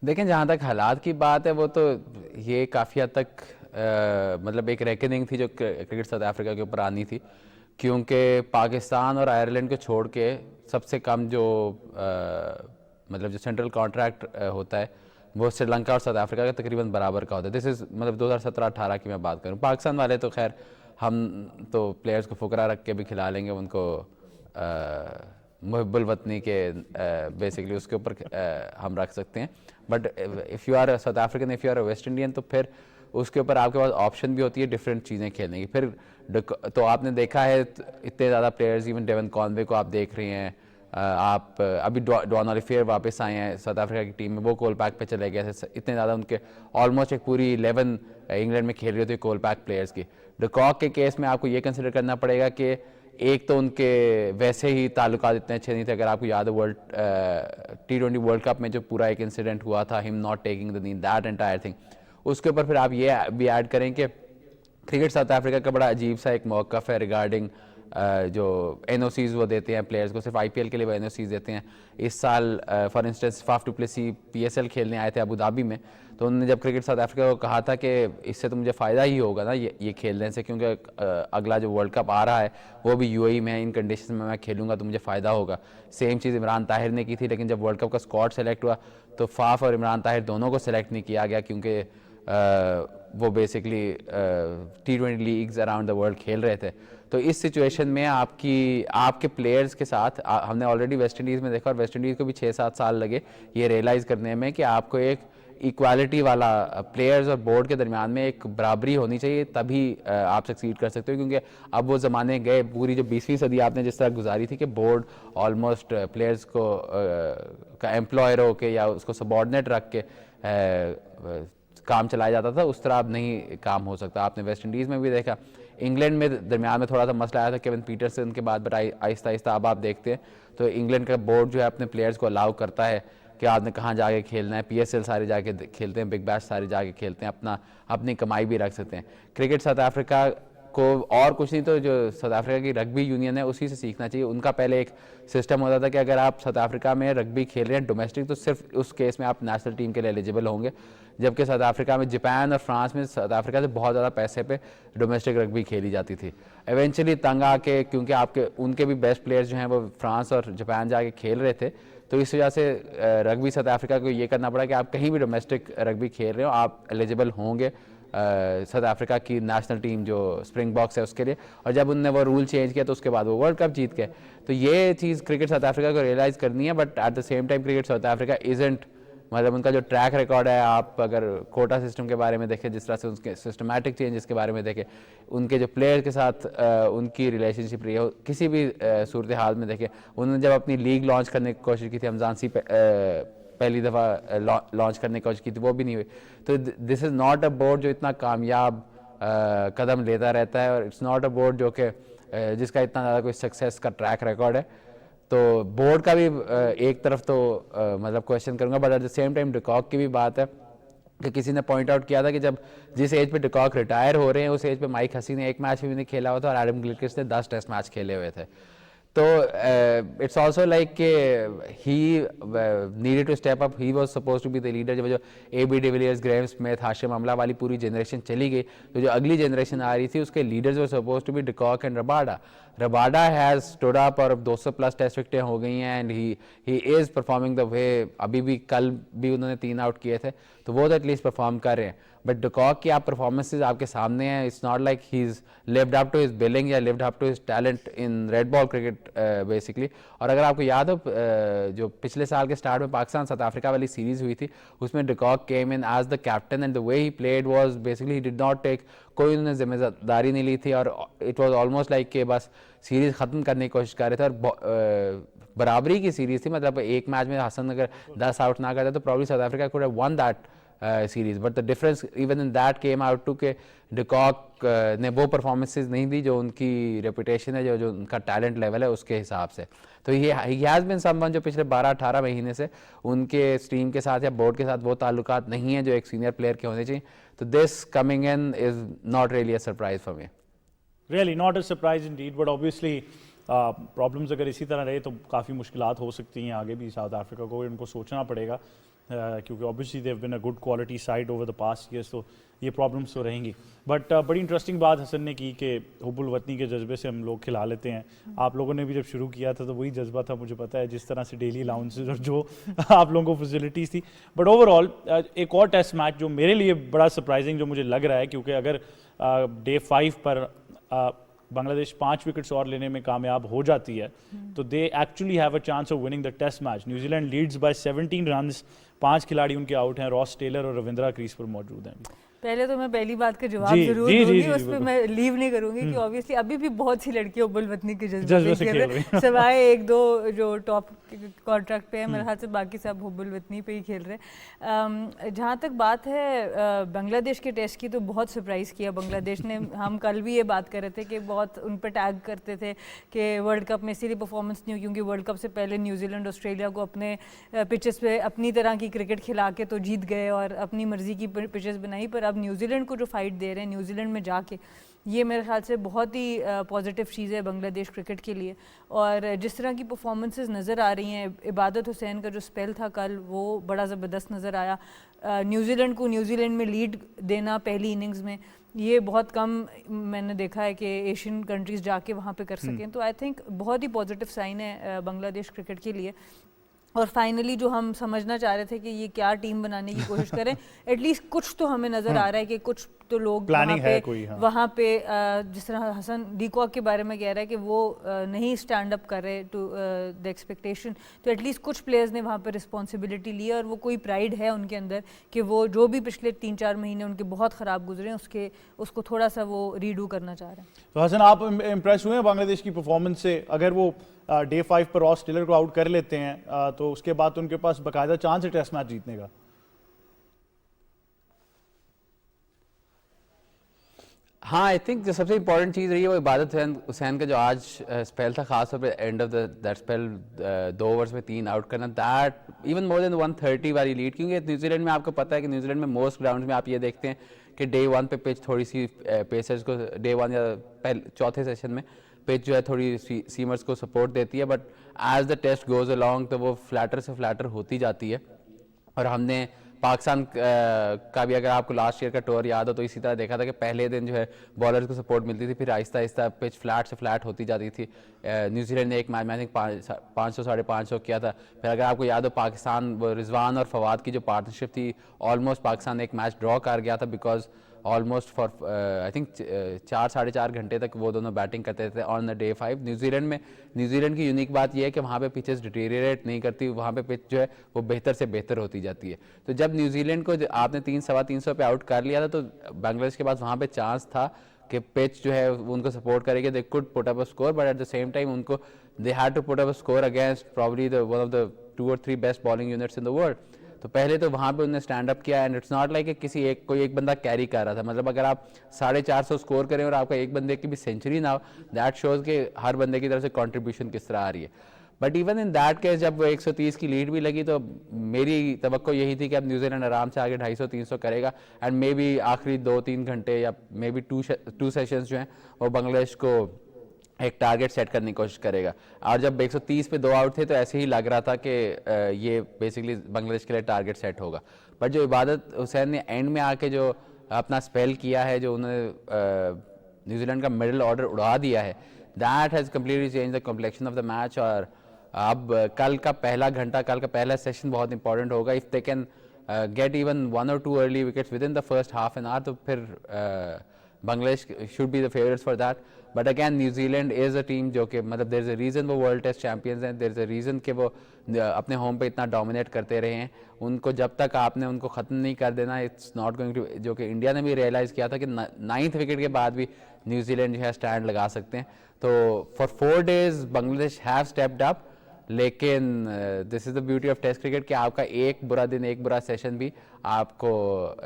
S4: देखें, जहाँ तक हालात की बात है वो तो ये काफ़ी हद तक मतलब एक रेकनिंग थी जो क्रिकेट साउथ अफ्रीका के ऊपर आनी थी, क्योंकि पाकिस्तान और आयरलैंड को छोड़ के सबसे कम जो मतलब जो सेंट्रल कॉन्ट्रैक्ट होता है वो श्रीलंका और साउथ अफ्रीका का तकरीबन बराबर का होता है। दिस इज़ मतलब 2017-18 की मैं बात करूँ। पाकिस्तान वाले तो खैर हम तो प्लेयर्स को फुकरा रख के भी खिला लेंगे उनको, मुहिब्बुल वतनी के बेसिकली उसके ऊपर हम रख सकते हैं। But if you are South African, if you are West Indian, तो फिर उसके ऊपर आपके पास ऑप्शन भी होती है डिफरेंट चीज़ें खेलने की। फिर तो आपने देखा है इतने ज़्यादा प्लेयर्स, इवन डेवन कॉनवे को आप देख रहे हैं, आप अभी डॉन ओलिफियर वापस आए हैं साउथ अफ्रीका की टीम में, वो कोलपैक पे चले गए थे। इतने ज़्यादा उनके ऑलमोस्ट एक पूरी 11 इंग्लैंड में खेल रही होती है कोलपैक प्लेयर्स की। डिकॉक के केस में आपको ये कंसिडर करना पड़ेगा कि एक तो उनके वैसे ही ताल्लुकात इतने अच्छे नहीं थे। अगर आपको याद है T20 वर्ल्ड कप में जो पूरा एक इंसिडेंट हुआ था, him not taking the knee, that entire thing, उसके ऊपर फिर आप ये भी ऐड करें कि क्रिकेट साउथ अफ्रीका का बड़ा अजीब सा एक मौक़िफ़ है रिगार्डिंग जो NOCs वो देते हैं प्लेयर्स को, सिर्फ IPL के लिए वो NOCs देते हैं। इस साल for instance Faf du Plessis PSL खेलने आए थे अबू धाबी में, तो उन्होंने जब क्रिकेट साउथ अफ्रीका को कहा था कि इससे तो मुझे फ़ायदा ही होगा ना ये खेलने से, क्योंकि अगला जो वर्ल्ड कप आ रहा है वो भी UAE में, इन कंडीशन में मैं खेलूंगा तो मुझे फ़ायदा होगा। सेम चीज़ इमरान ताहिर ने की थी, लेकिन जब वर्ल्ड कप का स्क्वाड सेलेक्ट हुआ तो फाफ और इमरान ताहिर दोनों को सेलेक्ट नहीं किया गया, क्योंकि वो basically T20 leagues around the world खेल रहे थे। तो इस सिचुएशन में आपके प्लेयर्स के साथ हमने ऑलरेडी वेस्ट इंडीज़ में देखा, और वेस्ट इंडीज़ को भी 6-7 साल लगे ये रियलाइज़ करने में कि आपको एक इक्वालिटी वाला प्लेयर्स और बोर्ड के दरमियान में एक बराबरी होनी चाहिए, तभी आप सक्सीड कर सकते हो। क्योंकि अब वो ज़माने गए, पूरी जो 20वीं सदी आपने जिस तरह गुजारी थी कि बोर्ड ऑलमोस्ट प्लेयर्स को का एम्प्लॉयर हो के या उसको सबॉर्डिनेट रख के काम चलाया जाता था, उस तरह अब नहीं काम हो सकता। आपने वेस्ट इंडीज़ में भी देखा, इंग्लैंड में दरमियान में थोड़ा सा मसला आया था केविन पीटरसन के बाद, बट आहिस्ता आहिस्ता अब आप देखते हैं तो इंग्लैंड का बोर्ड जो है अपने प्लेयर्स को अलाउ करता है कि आपने कहाँ जाके खेलना है। PSL सारे जाके खेलते हैं, बिग बैश सारे जाके खेलते हैं, अपनी कमाई भी रख सकते हैं। क्रिकेट साउथ अफ्रीका को और कुछ नहीं तो जो साउथ अफ्रीका की रग्बी यूनियन है उसी से सीखना चाहिए। उनका पहले एक सिस्टम होता था कि अगर आप साउथ अफ्रीका में रग्बी खेल रहे हैं डोमेस्टिक, तो सिर्फ उस केस में आप नेशनल टीम के लिए एलिजिबल होंगे, जबकि साउथ अफ्रीका में, जापान और फ्रांस में साउथ अफ्रीका से बहुत ज़्यादा पैसे पे डोमेस्टिक रग्बी खेली जाती थी। इवेंचुअली तंग आके, क्योंकि उनके भी बेस्ट प्लेयर्स जो हैं वो फ्रांस और जापान जाके खेल रहे थे, तो इस वजह से रग्बी साउथ अफ्रीका को ये करना पड़ा कि आप कहीं भी डोमेस्टिक रग्बी खेल रहे हो आप एलिजिबल होंगे साउथ अफ्रीका की नेशनल टीम जो स्प्रिंग बॉक्स है उसके लिए। और जब उनने वो रूल चेंज किया तो उसके बाद वो वर्ल्ड कप जीत गए। तो ये चीज़ क्रिकेट साउथ अफ्रीका को रियलाइज़ करनी है, but at the same time cricket south Africa isn't, मतलब उनका जो ट्रैक रिकॉर्ड है, आप अगर कोटा सिस्टम के बारे में देखें, जिस तरह से उनके सिस्टमैटिक चेंजेस के बारे में देखें, उनके जो प्लेयर के साथ उनकी रिलेशनशिप रही हो, किसी भी सूरत हाल में देखें, उन्होंने जब अपनी लीग लॉन्च करने की कोशिश की थी, हमजानसी पहली दफ़ा लॉन्च करने की कोशिश की थी, वो भी नहीं हुई। तो this is not a board जो इतना कामयाब कदम लेता रहता है, और इट्स नॉट अ बोर्ड जो कि जिसका इतना ज़्यादा कोई सक्सेस का ट्रैक रिकॉर्ड है। तो बोर्ड का भी एक तरफ तो मतलब क्वेश्चन करूंगा, but at the same time de Kock की भी बात है कि किसी ने पॉइंट आउट किया था कि जब जिस एज पे डिकॉक रिटायर हो रहे हैं उस एज पे माइक हसी ने एक मैच भी नहीं खेला हुआ था और एडम गिलक्रिस्ट ने 10 टेस्ट मैच खेले हुए थे। तो इट्स ऑल्सो लाइक कि he needed to step up, he was suppose to be the leader. जब जो AB de Villiers, Graeme Smith, Hashim Amla वाली पूरी जनरेशन चली गई, तो जो अगली जनरेशन आ रही थी उसके leaders were suppose to be de Kock and Rabada has stood up, और 200+ टेस्ट विकेटें हो गई हैं, and he is performing the way. अभी भी कल भी उन्होंने 3 आउट किए थे, तो वो तो एटलीस्ट परफॉर्म कर रहे हैं। बट डिकॉक की आप परफॉर्मेंसेज आपके सामने हैं, it's not like he is lived up to his billing या lived up to his talent in red ball cricket basically. और अगर आपको याद हो जो पिछले साल के स्टार्ट में पाकिस्तान साउथ अफ्रीका वाली सीरीज़ हुई थी, उसमें de Kock came in as the captain, and the way he played was basically he did not take, कोई उन्होंने जिम्मेदारी नहीं ली थी, और इट वाज ऑलमोस्ट लाइक कि बस सीरीज़ ख़त्म करने की कोशिश कर रहे थे। और बराबरी की सीरीज़ थी, मतलब एक मैच में हसन अगर 10 आउट ना करता तो probably South Africa could have won that series, but the difference even in that came out to के डिकॉक ने वो परफॉर्मेंसेज नहीं दी जो उनकी रेपुटेशन है, जो उनका टैलेंट लेवल है उसके हिसाब से। तो ही हैज़ बिन समवन जो पिछले 12-18 महीने से उनके टीम के साथ या बोर्ड के साथ वो ताल्लुकात नहीं है जो एक सीनियर प्लेयर के होने चाहिए। तो this coming in is not really a surprise for me.
S2: Really not a surprise Indeed, but obviously problems अगर इसी तरह रहे तो काफ़ी मुश्किलात हो सकती हैं आगे भी साउथ अफ्रीका को, इनको सोचना पड़ेगा, क्योंकि obviously they have been a good quality side over the past years, तो ये प्रॉब्लम्स तो रहेंगी। बट बड़ी इंटरेस्टिंग बात हसन ने की कि हुब्बुल वतनी के जज्बे से हम लोग खिला लेते हैं। आप लोगों ने भी जब शुरू किया था तो वही जज्बा था, मुझे पता है, जिस तरह से डेली अलाउंसेज और जो आप लोगों को फैसिलिटीज़ थी। बट ओवरऑल एक और टेस्ट मैच जो मेरे लिए बड़ा सरप्राइजिंग जो मुझे लग रहा है, क्योंकि अगर डे 5 पर बांग्लादेश 5 विकेट्स और लेने में कामयाब हो जाती है तो they actually have a chance of winning the test match. New Zealand leads by 17 runs, 5 खिलाड़ी उनके आउट हैं, रॉस टेलर और रविंद्रा क्रीज पर मौजूद हैं।
S3: पहले तो मैं पहली बात का जवाब
S2: जी,
S3: जरूर
S2: जी, जी,
S3: दूंगी,
S2: जी,
S3: उस पर
S2: बिल्कुल।
S3: मैं लीव नहीं करूंगी कि ऑब्वियसली अभी भी बहुत सी लड़कियां उबल वतनी के
S2: जज्बे
S3: जज्बे
S2: से
S3: से
S2: खेल
S3: खेल
S2: रही
S3: रहे हैं, सिवाय एक दो जो टॉप कॉन्ट्रैक्ट पे है, मेरे ख्याल से बाकी सब हुबल वतनी पे ही खेल रहे हैं। जहाँ तक बात है बांग्लादेश के टेस्ट की, तो बहुत सरप्राइज़ किया बांग्लादेश ने। हम कल भी ये बात कर रहे थे कि बहुत उन पर टैग करते थे कि वर्ल्ड कप में इसीलिए परफॉर्मेंस नहीं हुई क्योंकि वर्ल्ड कप से पहले न्यूजीलैंड ऑस्ट्रेलिया को अपने पिचेस पे अपनी तरह की क्रिकेट खिला के तो जीत गए और अपनी मर्जी की पिचेस बनाई, पर अब न्यूजीलैंड को जो फाइट दे रहे हैं न्यूजीलैंड में जाके, ये मेरे ख्याल से बहुत ही पॉजिटिव चीज़ है बांग्लादेश क्रिकेट के लिए। और जिस तरह की परफॉर्मेंसेस नज़र आ रही हैं, इबादत हुसैन का जो स्पेल था कल वो बड़ा ज़बरदस्त नज़र आया। न्यूजीलैंड को न्यूजीलैंड में लीड देना पहली इनिंग्स में, ये बहुत कम मैंने देखा है कि एशियन कंट्रीज़ जाके वहाँ पे कर सकें। तो आई थिंक बहुत ही पॉजिटिव साइन है बांग्लादेश क्रिकेट के लिए। और फाइनली जो हम समझना चाह रहे थे कि ये क्या टीम बनाने की कोशिश करें, एटलीस्ट कुछ तो हमें नज़र आ रहा है कि कुछ तो लोग
S2: प्लानिंग है कोई, हाँ।
S3: वहाँ पे जिस तरह हसन डीकॉक के बारे में कह रहा है कि वो नहीं स्टैंड अप कर रहे टू द एक्सपेक्टेशन, तो एटलीस्ट कुछ प्लेयर्स ने वहाँ पे रिस्पॉन्सिबिलिटी ली और वो कोई प्राइड है उनके अंदर कि वो जो भी पिछले 3-4 महीने उनके बहुत ख़राब गुजरे हैं उसको थोड़ा सा वो रीडू करना चाह रहे हैं।
S2: तो हसन, आप इम्प्रेस हुए हैं बांग्लादेश की परफॉर्मेंस से? अगर वो डे 5 पर रॉस टेलर को आउट कर लेते हैं तो उसके बाद तो उनके पास बाकायदा चांस है टेस्ट मैच जीतने का।
S4: हाँ, आई थिंक जो सबसे इंपॉर्टेंट चीज़ रही है वो इबादत हुसैन का जो आज स्पेल था, खासतौर पे end of that spell 2 overs में 3 आउट करना, दैट इवन मोर देन 130 वाली लीड। क्योंकि न्यूजीलैंड में आपको पता है कि न्यूजीलैंड में मोस्ट ग्राउंड में आप ये देखते हैं कि डे 1 पे पिच थोड़ी सी पेसर्स को, डे 1 या चौथे सेशन में पिच जो है थोड़ी सीमर्स को सपोर्ट देती है, but as the test goes along तो वो फ्लैटर से फ्लैटर होती जाती है। और हमने पाकिस्तान का भी अगर आपको लास्ट ईयर का टूर याद हो तो इसी तरह देखा था कि पहले दिन जो है बॉलर्स को सपोर्ट मिलती थी, फिर आहिस्ता आहिस्ता पिच फ्लैट से फ्लैट होती जाती थी। न्यूजीलैंड ने एक मैच में आई थिंक 500-550 किया था। फिर अगर आपको याद हो पाकिस्तान, वो रिजवान और फवाद की जो पार्टनरशिप थी, ऑलमोस्ट पाकिस्तान ने एक मैच ड्रॉ कर गया था because almost for I think 4-4.5 घंटे तक वो दोनों बैटिंग करते थे ऑन द डे 5। न्यूजीलैंड की यूनिक बात यह है कि वहाँ पे पिचेस डिटेरिएट नहीं करती, वहाँ पे पिच जो है वो बेहतर से बेहतर होती जाती है। तो जब न्यूजीलैंड को आपने 300-325 पे आउट कर लिया था तो बांग्लादेश के पास वहाँ पे चांस था कि पिच जो है उनको सपोर्ट करेगी, they could put up a score, but at the same time उनको they had to put up a score against probably the one of the 2 or 3 best bowling units in the world. तो पहले तो वहाँ पे उन्होंने stand up किया and it's not like कि कोई एक बंदा कैरी कर रहा था। मतलब अगर आप 450 स्कोर करें और आपका एक बंदे की भी सेंचुरी ना हो, दैट शोज कि हर बंदे की तरफ से कंट्रीब्यूशन किस तरह आ रही है। But even in that case जब 130 की लीड भी लगी तो मेरी तवक्को यही थी कि अब न्यूजीलैंड आराम से आगे 250-300 करेगा एंड मे बी आखिरी 2-3 घंटे या मे बी 2 सेशंस जो हैं वो बांग्लादेश को एक टारगेट सेट करने की कोशिश करेगा। और जब 130 पे 2 आउट थे तो ऐसे ही लग रहा था कि ये बेसिकली बांग्लादेश के लिए टारगेट सेट होगा। बट जो इबादत हुसैन ने एंड में आके जो अपना स्पेल किया है, जो उन्होंने न्यूजीलैंड का मिडिल ऑर्डर उड़ा दिया है, that has completely change the complexion of the match. और अब कल का पहला घंटा, कल का पहला सेशन बहुत इंपॉर्टेंट होगा। If they can get even 1 or 2 early wickets with in the first half an hour तो फिर Bangladesh should be the favourites for that. But again New Zealand is a team जो कि मतलब देयर इज़ अ रीज़न वो world test champions हैं, there is a reason कि वो अपने होम पे इतना डोमिनेट करते रहे हैं। उनको जब तक आपने उनको ख़त्म नहीं कर देना, इट्स नॉट गोइंग टू, जो कि इंडिया ने भी रियलाइज़ किया था कि 9th विकेट के बाद भी न्यूजीलैंड जो है स्टैंड लगा सकते हैं। तो for 4 days Bangladesh have stepped up, लेकिन this is the beauty of test cricket कि आपका एक बुरा दिन, एक बुरा सेशन भी आपको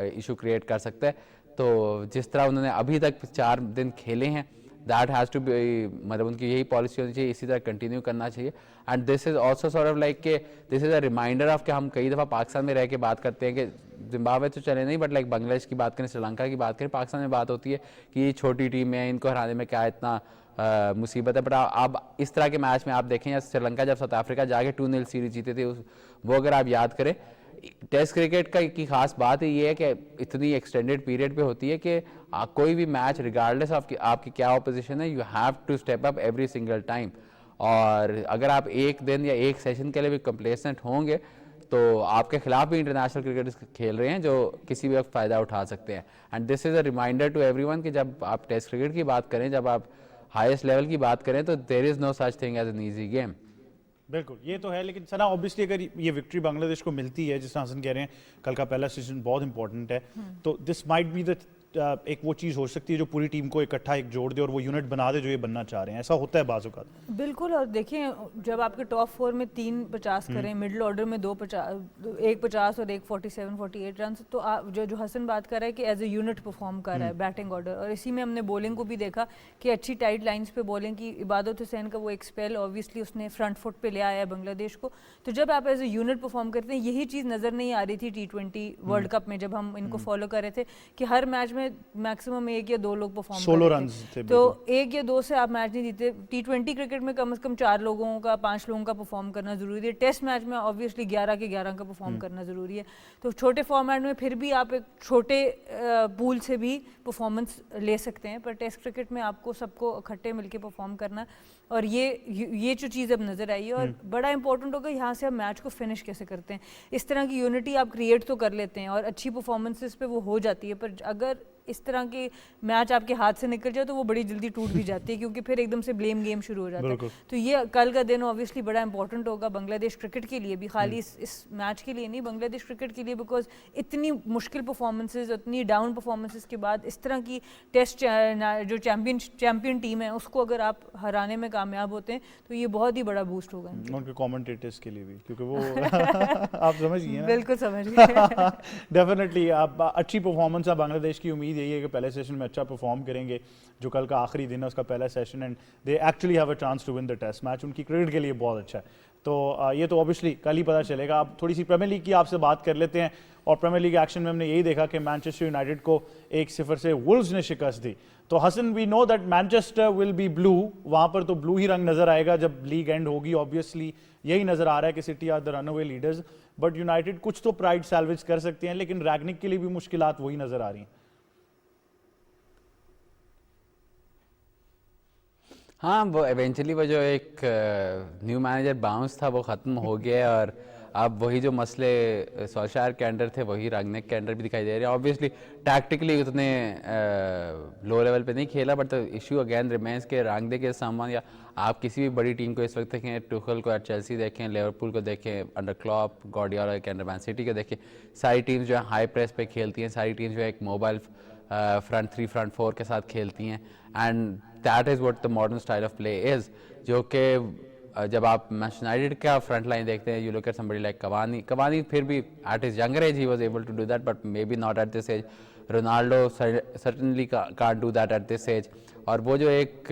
S4: इशू क्रिएट कर सकता है। तो जिस तरह उन्होंने अभी तक 4 दिन खेले हैं, दैट हैज़ टू बी, मतलब उनकी यही पॉलिसी होनी चाहिए, इसी तरह कंटिन्यू करना चाहिए। And this is also sort of like कि this is a reminder of कि हम कई दफ़ा पाकिस्तान में रह के बात करते हैं कि जिम्बाब्वे तो चले नहीं, बट लाइक बांग्लादेश की बात करें, श्रीलंका की बात करें, पाकिस्तान में बात होती है कि ये छोटी टीम है, इनको हराने में क्या इतना मुसीबत है। बट आप इस तरह के मैच में आप देखें, या श्रीलंका जब साउथ अफ्रीका जाके 2-0 सीरीज जीते थे, वो अगर आप याद करें, टेस्ट क्रिकेट का की खास बात ये है कि इतनी एक्सटेंडेड पीरियड पे होती है कि कोई भी मैच रिगार्डलेस ऑफ आपकी क्या ऑपोजिशन है, you have to step up every single time. और अगर आप एक दिन या एक सेशन के लिए भी कंप्लेसेंट होंगे तो आपके खिलाफ भी इंटरनेशनल क्रिकेटर्स खेल रहे हैं जो किसी भी वक्त फ़ायदा उठा सकते हैं। And this is a reminder to everyone कि जब आप टेस्ट क्रिकेट की बात करें, जब आप हाईएस्ट लेवल की बात करें तो there is no such thing as an easy game.
S2: बिल्कुल, ये तो है, लेकिन सना ऑब्वियसली अगर ये विक्ट्री बांग्लादेश को मिलती है, जिस तरह हसन कह रहे हैं कल का पहला सेशन बहुत इंपॉर्टेंट है, तो दिस माइट बी द एक वो चीज़ हो सकती है जो पूरी टीम को इकट्ठा एक जोड़ दे और वो यूनिट बना दे जो ये बनना चाह रहे हैं। ऐसा होता है बाज़ औक़ात।
S3: बिल्कुल, और देखिए जब आपके टॉप 4 में 3 50 करें, मिडिल ऑर्डर में 2 50, एक 50 और एक 47 48 रन, तो जो हसन बात कर रहा है कि एज ए यूनिट परफॉर्म कर रहा है बैटिंग ऑर्डर, और इसी में हमने बॉलिंग को भी देखा कि अच्छी टाइट लाइंस पे बॉलिंग की। इबादत हुसैन का वो एक स्पेल ऑब्वियसली उसने फ्रंट फुट पे ले आया है बांग्लादेश को। तो जब आप एज ए यूनिट परफॉर्म करते हैं, यही चीज़ नज़र नहीं आ रही थी T20 वर्ल्ड कप में जब हम इनको फॉलो कर रहे थे कि हर मैच में मैक्सिमम 1 या 2 लोग परफॉर्म
S2: 16 रन थे।
S3: तो 1 या 2 से आप मैच नहीं जीते। T20 क्रिकेट में कम से कम 4 लोगों का 5 लोगों का परफॉर्म करना जरूरी है। टेस्ट मैच में ऑब्वियसली 11 के 11 का परफॉर्म करना जरूरी है। तो छोटे फॉर्मेट में फिर भी आप एक छोटे पूल से भी परफॉर्मेंस ले सकते हैं, पर टेस्ट क्रिकेट में आपको सबको इकट्ठे मिलके परफॉर्म करना, और ये जो चीज़ अब नज़र आई है। और बड़ा इंपॉर्टेंट होगा यहाँ से आप मैच को फिनिश कैसे करते हैं। इस तरह की यूनिटी आप क्रिएट तो कर लेते हैं और अच्छी परफॉर्मेंसेस पे वो हो जाती है, पर अगर इस तरह के मैच आपके हाथ से निकल जाए तो वो बड़ी जल्दी टूट भी जाती है, क्योंकि फिर एकदम से ब्लेम गेम शुरू हो जाता है। तो ये कल का दिन ऑब्वियसली बड़ा इंपॉर्टेंट होगा बांग्लादेश क्रिकेट के लिए भी, खाली इस मैच के लिए नहीं, बांग्लादेश क्रिकेट के लिए, बिकॉज इतनी मुश्किल परफॉर्मेंसेज, इतनी डाउन परफॉर्मेंसेज के बाद इस तरह की टेस्ट जो चैम्पियन टीम है उसको अगर आप हराने में कामयाब होते हैं तो ये बहुत ही बड़ा बूस्ट होगा
S2: उनके कमेंटेटर्स के लिए भी, क्योंकि वो आप समझिए ना।
S3: बिल्कुल समझिए।
S2: डेफिनेटली आप अच्छी परफॉर्मेंस है बांग्लादेश की, उम्मीद यही है कि पहले सेशन में अच्छा परफॉर्म करेंगे, जो कल का आखिरी दिन है उसका पहला session, and they actually have a chance to win the test match. उनकी क्रिकेट के लिए बहुत अच्छा है। तो ये तो ऑब्वियसली कल ही पता चलेगा। अब थोड़ी सी प्रीमियर लीग की आपसे बात कर लेते हैं, और प्रीमियर लीग एक्शन में हमने यही देखा कि मैनचेस्टर यूनाइटेड को 1-0 से वुल्व्स ने शिकस्त दी। तो Hasan, we know that Manchester will be blue, वहाँ पर तो ब्लू ही रंग नज़र आएगा जब लीग एंड होगी। ऑब्वियसली यही नज़र आ रहा है कि City are the runaway leaders, but United कुछ तो प्राइड सैल्वेज कर सकती हैं, लेकिन रैगनिक के लिए भी मुश्किलात वही नज़र आ रही हैं।
S4: हाँ, वो इवेंचुअली वो जो एक न्यू मैनेजर बाउंस था वो ख़त्म हो गया, और अब वही जो मसले सोल्शायर के अंडर थे वही रागनिक के अंडर भी दिखाई दे रहे हैं। ऑब्वियसली टैक्टिकली उतने लो लेवल पे नहीं खेला, but the issue again remains के रागनिक के सामान, या आप किसी भी बड़ी टीम को इस वक्त देखें, टुखल को चेल्सी देखें, लिवरपूल को देखें अंडर क्लॉप, गार्डियोला के अंडर मैन सिटी को देखें, सारी टीम्स जो है हाई प्रेस पे खेलती हैं, सारी टीम्स जो है एक मोबाइल फ्रंट 3 फ्रंट 4 के साथ खेलती हैं, and that is what the modern style of play is. जो कि जब आप मैनचेस्टर यूनाइटेड का फ्रंट लाइन देखते हैं, you look at somebody like Cavani फिर भी at his younger age he was able to do that, but maybe not at this age. Ronaldo certainly can't do that at this age. और वो जो एक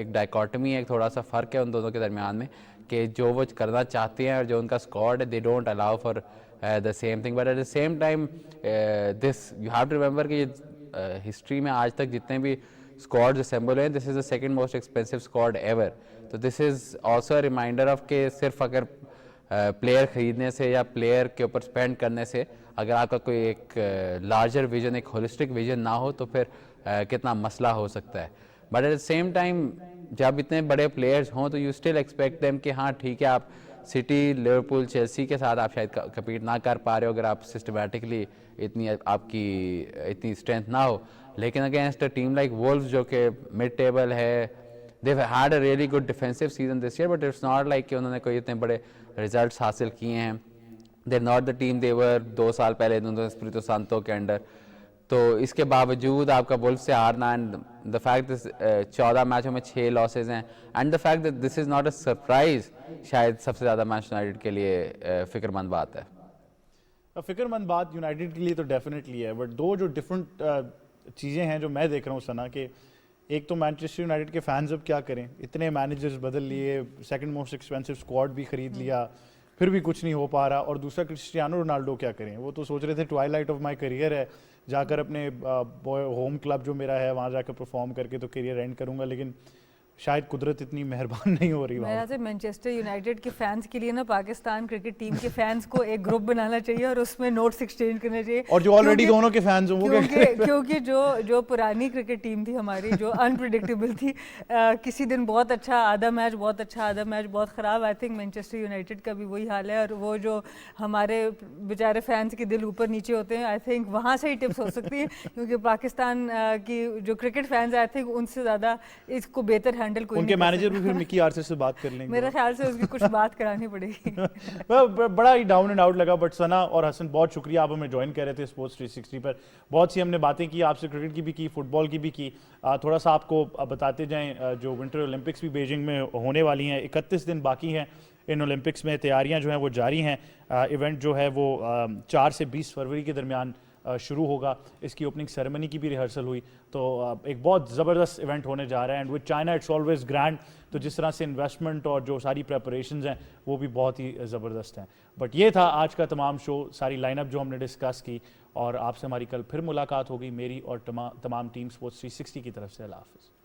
S4: dichotomy है, एक थोड़ा सा फ़र्क है उन दोनों के दरमियान में, कि जो वो करना चाहते हैं और जो उनका स्क्वाड है, they don't allow for the same thing, but at the same time this you have to remember कि हिस्ट्री में आज तक जितने भी स्क्वाड्स असेंबल हैं, this is the second most expensive squad ever. तो this is also reminder of के सिर्फ अगर प्लेयर ख़रीदने से या प्लेयर के ऊपर स्पेंड करने से अगर आपका कोई एक लार्जर विजन, एक होलिस्टिक विजन ना हो, तो फिर कितना मसला हो सकता है। But at the same time जब इतने बड़े प्लेयर्स हों तो यू स्टिल एक्सपेक्ट देम कि हाँ ठीक है, आप सिटी, लिवरपूल, चेल्सी के साथ आप शायद कम्पीट ना कर पा रहे हो अगर आप सिस्टमेटिकली इतनी स्ट्रेंथ ना हो, लेकिन against a team like Wolves जो कि मिड टेबल है, they've had a really good defensive season this year, but it's not like कि उन्होंने कोई इतने बड़े रिजल्ट्स हासिल किए हैं। they're not the team they were 2 साल पहले नुनो एस्पिरितो सांतो के अंडर। तो इसके बावजूद आपका वुल्व्स से हारना, एंड द फैक्ट दिस 14 मैचों में 6 लॉसेज हैं, and the fact that this is not a surprise, शायद सबसे ज़्यादा मैनचेस्टर यूनाइटेड के लिए फ़िक्रमंद बात है।
S2: फ़िक्रमंद बात यूनाइटेड के लिए तो डेफिनेटली है, बट दो जो डिफरेंट चीज़ें हैं जो मैं देख रहा हूँ सना, कि एक तो मैनचेस्टर यूनाइटेड के फैंस अब क्या करें, इतने मैनेजर्स बदल लिए, सेकंड मोस्ट एक्सपेंसिव स्क्वाड भी खरीद लिया, फिर भी कुछ नहीं हो पा रहा। और दूसरा क्रिस्टियानो रोनाल्डो क्या करें, वो तो सोच रहे थे ट्वाइलाइट ऑफ माय करियर है, जाकर अपने होम क्लब जो मेरा है वहाँ जाकर परफॉर्म करके तो करियर एंड करूँगा, लेकिन शायद कुदरत इतनी मेहरबान नहीं हो रही
S3: मेरा
S2: वहाँ।
S3: से मैनचेस्टर यूनाइटेड के फैंस के लिए ना पाकिस्तान क्रिकेट टीम के फैंस को एक ग्रुप बनाना चाहिए और उसमें नोट्स एक्सचेंज करने चाहिए।
S2: और जो ऑलरेडी
S3: क्योंकि-
S2: दोनों के फैंस हों वो क्या करें?
S3: क्योंकि जो पुरानी क्रिकेट टीम थी हमारी, जो अनप्रिडिक्टेबल थी, किसी दिन बहुत अच्छा आधा मैच बहुत अच्छा, आधा मैच बहुत ख़राब। आई थिंक मैनचेस्टर यूनाइटेड का भी वही हाल है। और वो जो हमारे बेचारे फैंस के दिल ऊपर नीचे होते हैं, आई थिंक वहाँ से ही टिप्स हो सकती है क्योंकि पाकिस्तान की जो क्रिकेट फैंस आई थिंक उनसे ज़्यादा इसको बेहतर हैंडल कोई
S2: उनके
S3: नहीं कर
S2: मैनेजर
S3: सकता।
S2: भी फिर मिकी आर्चर से बात कर लेंगे।
S3: मेरे ख्याल से उसकी कुछ बात करानी पड़ेगी।
S2: बड़ा ही डाउन एंड आउट लगा, बट सना और हसन बहुत शुक्रिया, आप हमें ज्वाइन कर रहे थे स्पोर्ट्स 360 पर। बहुत सी हमने बातें की आपसे, क्रिकेट की भी की, फुटबॉल की भी की। थोड़ा सा आपको बताते जाएं, जो विंटर ओलंपिक्स भी बीजिंग में होने वाली हैं, 31 दिन बाकी हैं इन ओलंपिक्स में, तैयारियां जो हैं वो जारी हैं। इवेंट जो है वो 4 से 20 फरवरी के दरमियान शुरू होगा। इसकी ओपनिंग सेरेमनी की भी रिहर्सल हुई, तो एक बहुत ज़बरदस्त इवेंट होने जा रहा है। And with China it's always grand, तो जिस तरह से इन्वेस्टमेंट और जो सारी प्रेपरेशंस हैं वो भी बहुत ही ज़बरदस्त हैं। बट ये था आज का तमाम शो, सारी लाइनअप जो हमने डिस्कस की, और आपसे हमारी कल फिर मुलाकात होगी मेरी और तमाम टीम स्पोर्ट्स 360 की तरफ से। अल्लाह हाफ़िज़।